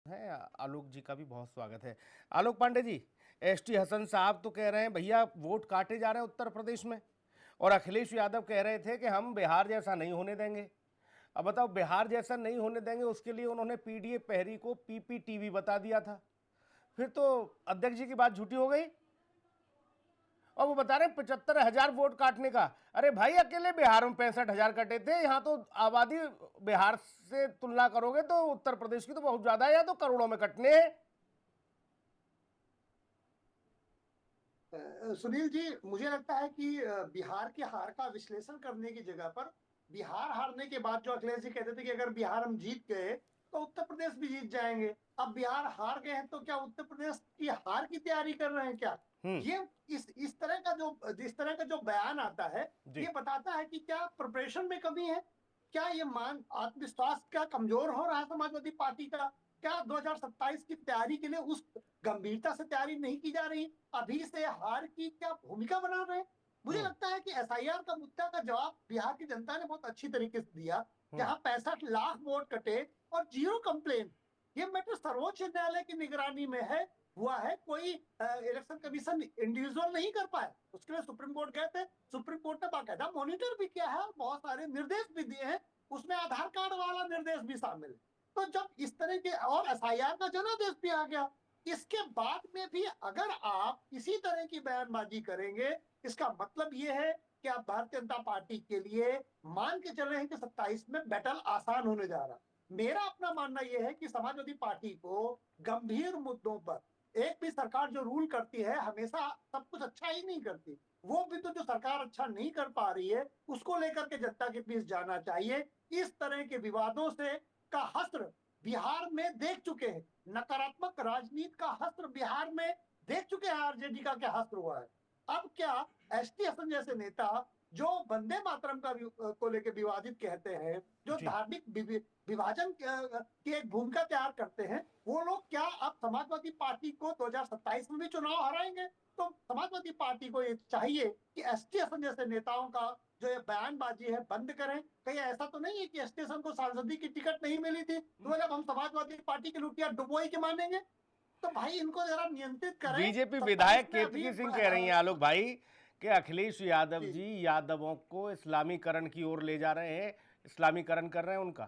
है। आलोक जी का भी बहुत स्वागत है। आलोक पांडे जी, एसटी हसन साहब तो कह रहे हैं भैया वोट काटे जा रहे हैं उत्तर प्रदेश में, और अखिलेश यादव कह रहे थे कि हम बिहार जैसा नहीं होने देंगे। अब बताओ, बिहार जैसा नहीं होने देंगे उसके लिए उन्होंने पीडीए पहरी को पीपीटीवी बता दिया था। फिर तो अध्यक्ष जी की बात झूठी हो गई। और वो बता रहे हैं 75,000 वोट काटने का। अरे भाई, अकेले बिहार में 65,000 कटे थे। यहाँ तो आबादी बिहार से तुलना करोगे तो उत्तर प्रदेश की तो बहुत ज्यादा है, या तो करोड़ों में कटने हैं। सुनील जी, मुझे लगता है कि बिहार की हार का विश्लेषण करने की जगह पर बिहार हारने के बाद जो अखिलेश जी कहते थे कि अगर बिहार हम जीत गए तो उत्तर प्रदेश भी जीत जाएंगे। अब बिहार हार गए हैं तो क्या उत्तर प्रदेश की हार की तैयारी कर रहे हैं क्या? हम्म। ये इस तरह का जो बयान आता है, जी। ये बताता है कि क्या प्रिपरेशन में कमी है। क्या ये मान आत्मविश्वास क्या कमजोर हो रहा है समाजवादी पार्टी का? क्या 2027 की तैयारी के लिए उस गंभीरता से तैयारी नहीं की जा रही? अभी से हार की क्या भूमिका बना रहे हैं? मुझे हम्म। लगता है कि एसआईआर का मुद्दा का जवाब बिहार की जनता ने बहुत अच्छी तरीके से दिया। हम्म। जहां 65 लाख वोट कटे और जीरो कंप्लेन, ये मैटर सर्वोच्च न्यायालय की निगरानी में है, हुआ है। कोई इलेक्शन कमीशन इंडिविजुअल नहीं कर पाए, उसके लिए सुप्रीम कोर्ट गए थे। सुप्रीम कोर्ट ने बाकायदा मॉनिटर भी किया है और बहुत सारे निर्देश भी दिए हैं। उसमें आधार कार्ड वाला निर्देश भी शामिल है। तो जब इस तरह के और एसआईआर का जनादेश भी आ गया, इसके बाद में भी अगर आप इसी तरह की बयानबाजी करेंगे, इसका मतलब यह है कि आप भारतीय जनता पार्टी के लिए मान के चल रहे हैं कि 27 में बैटल आसान होने जा रहा। मेरा अपना मानना यह है कि समाजवादी पार्टी को गंभीर मुद्दों पर, एक भी सरकार जो रूल करती है हमेशा सब कुछ अच्छा ही नहीं करती। वो भी तो जो सरकार अच्छा नहीं कर पा रही है उसको लेकर के जनता के बीच जाना चाहिए। इस तरह के विवादों से का हस्त्र बिहार में देख चुके हैं। नकारात्मक राजनीति का हस्त्र बिहार में देख चुके हैं, आरजेडी का क्या हस्त्र हुआ है। अब क्या एसटी हसन जैसे नेता जो वंदे मातरम को लेकर विवादित कहते हैं, जो जी। धार्मिक विभाजन की एक भूमिका तैयार करते हैं, वो लोग क्या अब समाजवादी पार्टी को 2027 में भी चुनाव हराएंगे? तो समाजवादी पार्टी को ये चाहिए कि एसटी हसन जैसे नेताओं का जो ये बयानबाजी है बंद करें। कहीं ऐसा तो नहीं है कि एसटी हसन को सांसदी की टिकट नहीं मिली थी तो बोले अब हम समाजवादी पार्टी की लुटिया डुबोई के मानेंगे? तो भाई इनको जरा नियंत्रित करें। बीजेपी 27 विधायक में अभी केतकी सिंह कह रही हैं आलोक भाई कि अखिलेश यादव जी, जी यादवों को इस्लामीकरण की ओर ले जा रहे हैं, इस्लामीकरण कर रहे हैं उनका।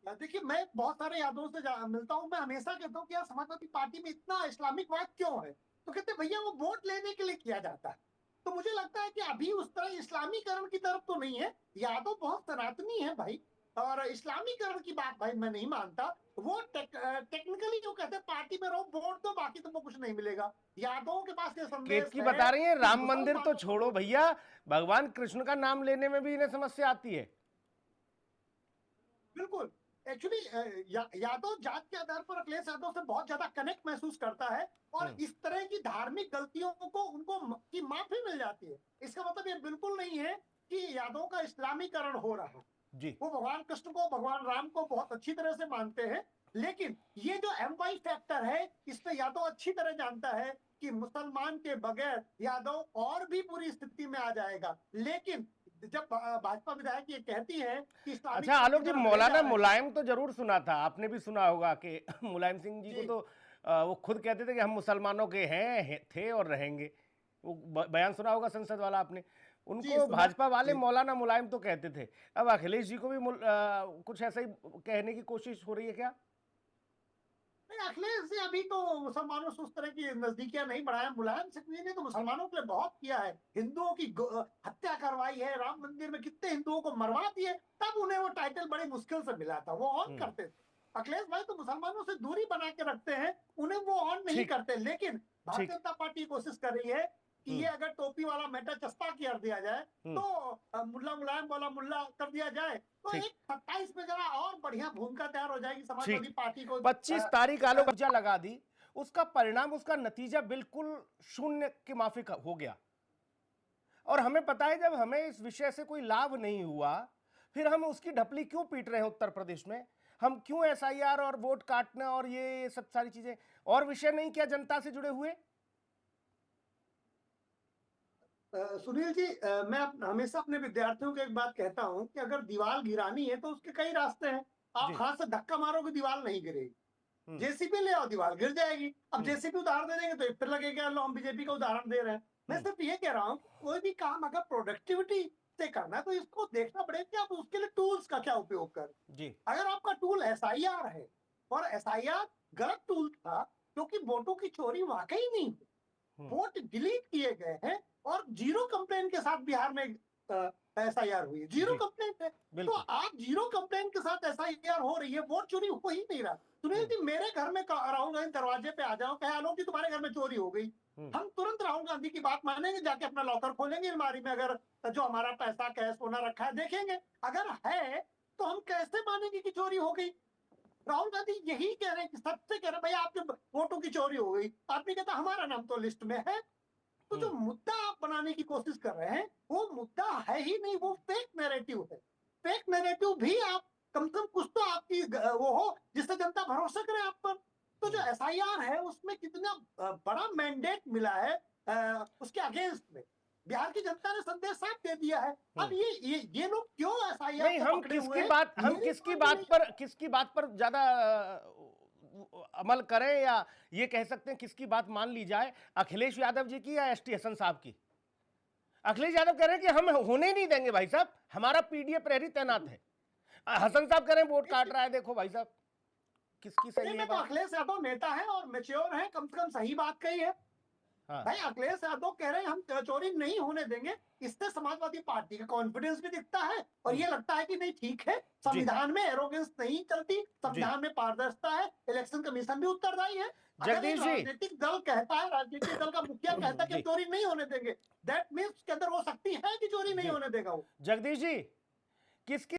देखिए, मैं बहुत सारे यादवों से मिलता हूं। मैं हमेशा कहता हूँ कि यार समाजवादी पार्टी में इतना इस्लामिकवाद क्यों है? तो कहते भैया वो वोट लेने के लिए किया जाता है। तो मुझे लगता है कि अभी उस तरह इस्लामीकरण की तरफ तो नहीं है। यादव बहुत सनातनी है भाई, और इस्लामीकरण की बात भाई मैं नहीं मानता। वो टेक्निकली जो कहते हैं पार्टी में रहो वोट दो बाकी तुमको कुछ नहीं मिलेगा। यादवों के पास ये संदेश केतकी है बता रही हैं कि राम मंदिर तो मुसलमानों को छोड़ो वोट दो। भैया, भगवान कृष्ण का नाम लेने में भी इन्हें समस्या आती है। बिल्कुल। एक्चुअली यादव जात के आधार पर अखिलेश यादव से बहुत ज्यादा कनेक्ट महसूस करता है। और हम्म। इस तरह की धार्मिक गलतियों को उनको की माफी मिल जाती है। इसका मतलब ये बिल्कुल नहीं है कि यादव का इस्लामीकरण हो रहा है। जी। वो भगवान कृष्ण को भगवान राम को बहुत अच्छी तरह से मानते हैं। लेकिन ये जो MY फैक्टर है, इस पे यादव अच्छी तरह जानता है कि मुसलमान के बगैर यादव और भी बुरी स्थिति में आ जाएगा। लेकिन जब भाजपा विधायक ये कहती है कि अच्छा इस्लामीकरण की आलोक जी, तरफ ले जा मौलाना रहे हैं। मुलायम तो जरूर सुना था, आपने भी सुना होगा कि मुलायम सिंह जी को जी तो वो खुद कहते थे कि हम मुसलमानों के थे और रहेंगे। वो बयान सुना होगा संसद वाला आपने। जी उनको सुना। भाजपा वाले जी मौलाना मुलायम तो कहते थे। अब अखिलेश जी को भी कुछ ऐसा ही कहने की कोशिश हो रही है क्या? नहीं, अखिलेश जी अभी तो मुसलमानों से उस तरह की नजदीकियां नहीं बढ़ाया। मुलायम सिंह जी ने तो मुसलमानों के लिए बहुत किया है। हिंदुओं की हत्या करवाई है, राम मंदिर में कितने हिंदुओं को मरवा दिए। तब उन्हें वो टाइटल बड़ी मुश्किल से मिला था, वो ऑन हम्म। करते थे। अखिलेश भाई तो मुसलमानों से दूरी बना के रखते हैं, उन्हें वो ऑन नहीं ठीक। करते। लेकिन भारतीय ठीक। जनता पार्टी कोशिश कर रही है कि ये हम्म। अगर टोपी वाला मैटर चस्पा कर दिया जाए तो हम्म। मुल्ला मुलायम वाला मुल्ला कर दिया जाए तो ठीक। एक 27 में जरा और बढ़िया भूमिका तैयार हो जाएगी समाजवादी ठीक। पार्टी को। 25 तारीख आलोक ऊर्जा लगा दी, उसका परिणाम, उसका नतीजा बिल्कुल शून्य के माफिक हो गया। और हमें पता है जब हमें इस विषय से कोई लाभ नहीं हुआ, फिर हम उसकी ढपली क्यों पीट रहे हैं उत्तर प्रदेश में? हम क्यों एसआईआर और वोट काटना और ये सब सारी चीजें, और विषय नहीं क्या जनता से जुड़े हुए? सुनील जी, मैं हमेशा अपने विद्यार्थियों को एक बात कहता हूं कि अगर दीवार गिरानी है तो उसके कई रास्ते हैं। आप जी। हाथ से धक्का मारोगे दीवार नहीं गिरेगी, हम्म, जेसीबी ले आओ दीवार गिर जाएगी। अब हम्म, जेसीबी उधार दे देंगे तो फिर लगेगा लो हम बीजेपी का उदाहरण दे रहे हैं। मैं हम्म, सिर्फ ये कह रहा हूँ कि कोई भी काम अगर प्रोडक्टिविटी से करना है तो इसको देखना पड़ेगा कि आप उसके लिए टूल्स का क्या उपयोग कर। जी। अगर आपका टूल एसआईआर है और एसआईआर गलत टूल था क्योंकि वोटों की चोरी वाकई नहीं हुई, हम्म, वोट डिलीट किए गए हैं और जीरो कंप्लेन के साथ बिहार में एसआईआर हुई है, जीरो जी। कंप्लेन है। तो बिल्कुल। आप जीरो कंप्लेन के साथ एसआईआर हो रही है, वोट चोरी हो ही नहीं रहा। सुनील हम्म, जी मेरे घर में राहुल गांधी दरवाजे पे आ जाओ, कहे आलोक जी तुम्हारे घर में चोरी हो गई, हम्म, हम तुरंत राहुल गांधी की बात मानेंगे, जाके अपना लॉकर खोलेंगे, अलमारी में अगर जो हमारा पैसा कैश सोना रखा है देखेंगे, अगर है तो हम कैसे मानेंगे कि चोरी हो गई। राहुल गांधी यही कह रहे हैं कि सबसे कह रहे हैं भाई आपके वोटों की चोरी हो गई, आदमी कहता हमारा नाम तो लिस्ट में है। तो जो हम्म, मुद्दा आप बनाने की कोशिश कर रहे हैं वो मुद्दा है ही नहीं, वो फेक नैरेटिव है। फेक नैरेटिव भी आप कम से कम कुछ तो आपकी वो हो जिससे जनता भरोसा करे आप पर। तो जो हम्म, एसआईआर है उसमें कितना बड़ा मैंडेट मिला है उसके अगेंस्ट में, बिहार की जनता ने संदेश साफ दे दिया है। अब हम्म। ये लोग क्यों एसआईआर नहीं, को हम पकड़े हुए किसकी हैं बात हम मेरी किसकी समझ में बात नहीं। पर किसकी बात पर ज्यादा अमल करें, या ये कह सकते हैं किसकी बात मान ली जाए, अखिलेश यादव जी की या एसटी हसन साहब की? अखिलेश यादव कह रहे हैं कि हम होने ही नहीं देंगे भाई साहब, हमारा पीडीए प्रहरी तैनात है। हसन साहब कह रहे हैं वोट काट रहा है। देखो भाई साहब, किसकी सही है में तो बात? अखिलेश यादव नेता है और मेच्योर है, कम से कम सही बात कही है। हाँ। भाई अखिलेश यादव कह रहे हैं हम चोरी नहीं होने देंगे, इससे समाजवादी पार्टी का कॉन्फिडेंस भी दिखता है और हम्म, ये लगता है कि नहीं ठीक है, जी। संविधान में एरोगेंस नहीं चलती, जी। संविधान में पारदर्शिता है, इलेक्शन कमीशन भी उत्तरदायी है। अगर एक जगदीश जी। राजनीतिक दल कहता है, राजनीतिक दल का मुखिया कहता है कि हम जी। चोरी नहीं होने देंगे, दैट मीन्स उसके अंदर वो शक्ति है कि चोरी नहीं जी। होने देगा वो। जगदीश जी, किसकी